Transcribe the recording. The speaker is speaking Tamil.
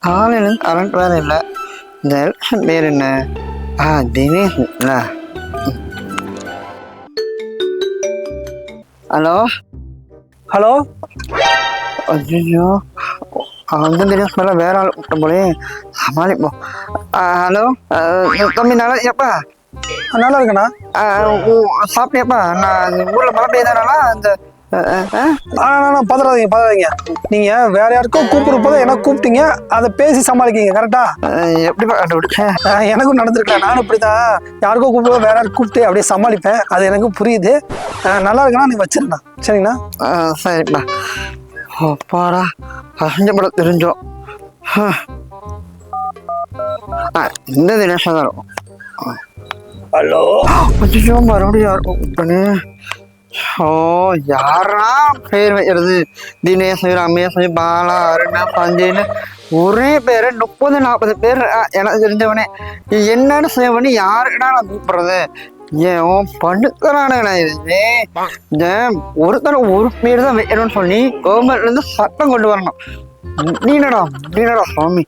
காலையில கரண்ட் வேற இல்லை. இந்த எலெக்ஷன் பேர் என்ன? தினேஷ்ங்களா? Hello hello. ஐயோ, அந்த தினேஷ் மேலே வேற ஆள் கூப்பிட்ட போலே, சமாளிப்போம். ஹலோ தம்பி, நல்லா எப்பா? நல்லா இருக்கண்ணா. சாப்பிட்டியாப்பா? நான் ஊரில் மழை பெய்தானா அந்த பதறாதீங்க. நீங்க வேற யாருக்கும் கூப்பிடுற போது எனக்கு கூப்பிட்டீங்க, அதை பேசி சமாளிக்கீங்க. கரெக்டா? எப்படிப்பா கண்டுபிடிச்சேன்? எனக்கும் நடந்திருக்கேன். நானும் இப்படிதான் யாருக்கும் கூப்பிடுவோம், வேற யாரும் கூப்பிட்டு அப்படியே சமாளிப்பேன். அது எனக்கு புரியுது. நல்லா இருக்குண்ணா, நீ வச்சிருந்தா சரிங்கண்ணா. சரிப்பா. அப்பாடா, படம் தெரிஞ்சோம். இந்த தினேஷா தான் இருக்கும். ஹலோ. ஐயோ, மறுபடியும் யாரும் யாரா பேர் வைக்கிறது? தினேஷ், ரமேஷ், பாலா, அருணா, சஞ்சய்னு ஒரே பேரு 30-40 பேர் எனக்கு தெரிஞ்சவனே. என்னன்னு சேவ் பண்ணி யாருக்குடா நான் கூப்பிடுறது? ஏன் படுக்கிறானுங்களா? இது ஒருத்தர ஒரு பேர் தான் வைக்கணும்னு சொல்லி கவர்மெண்ட்ல இருந்து சட்டம் கொண்டு வரணும். நீனடா சுவாமி.